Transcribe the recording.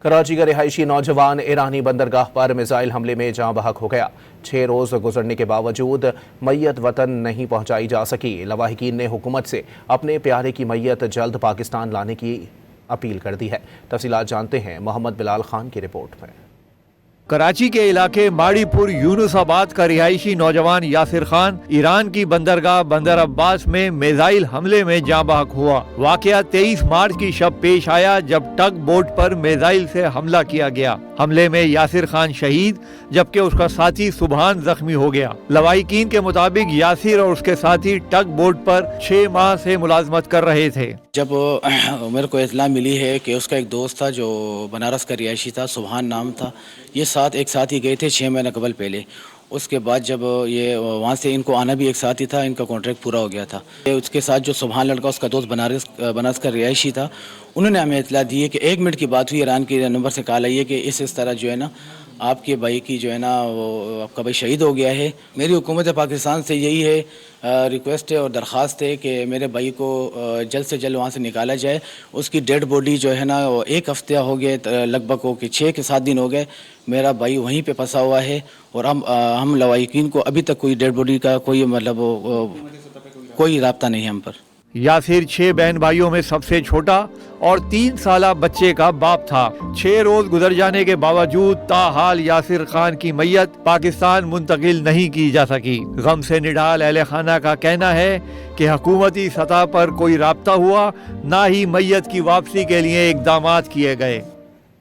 कराची का रिहायशी नौजवान ईरानी बंदरगाह पर मिसाइल हमले में जाँ बहक हो गया। 6 रोज गुजरने के बावजूद मैयत वतन नहीं पहुंचाई जा सकी। लवाहिकीन ने हुकूमत से अपने प्यारे की मैयत जल्द पाकिस्तान लाने की अपील कर दी है। तफसीलात जानते हैं मोहम्मद बिलाल खान की रिपोर्ट में। कराची के इलाके माड़ीपुर यूनुसाबाद का रिहायशी नौजवान यासिर खान ईरान की बंदरगाह बंदर अब्बास में मिसाइल हमले में जाँ बहक हुआ। वाकया 23 मार्च की शब पेश आया जब टग बोट पर मिसाइल से हमला किया गया। हमले में यासिर खान शहीद जबकि उसका साथी सुबहान जख्मी हो गया। लवाहिकीन के मुताबिक यासिर और उसके साथी टग बोट पर 6 माह से मुलाजमत कर रहे थे। जब मेरे को इत्तला मिली है कि उसका एक दोस्त था जो बनारस का रिहायशी था, सुबहान नाम था, ये एक साथ ही गए थे 6 महीने कबल पहले। उसके बाद जब ये वहाँ से इनको आना भी एक साथ ही था, इनका कॉन्ट्रैक्ट पूरा हो गया था। उसके साथ जो सुबहान लड़का उसका दोस्त बनारस का रिहायशी था, उन्होंने हमें इत्तला दी है कि 1 मिनट की बात हुई, ईरान के नंबर से कॉल आई है कि इस तरह जो है ना आपके भाई की जो है ना वो आपका भाई शहीद हो गया है। मेरी हुकूमत पाकिस्तान से यही है रिक्वेस्ट है और दरख्वास्त है कि मेरे भाई को जल्द से जल्द वहाँ से निकाला जाए। उसकी डेड बॉडी जो है ना वो 1 हफ्ते हो गए, लगभग हो कि 6 के 7 दिन हो गए। मेरा भाई वहीं पे फंसा हुआ है और हम लवाहिकीन को अभी तक कोई डेड बॉडी का कोई कोई राब्ता नहीं है हम पर। यासिर 6 बहन भाइयों में सबसे छोटा और 3 साला बच्चे का बाप था। 6 रोज गुजर जाने के बावजूद ताहाल यासिर खान की मैयत पाकिस्तान मुंतकिल नहीं की जा सकी। गम से निढाल अहले खाना का कहना है कि हुकूमती सतह पर कोई राब्ता हुआ, ना ही मैयत की वापसी के लिए इकदामात किए गए।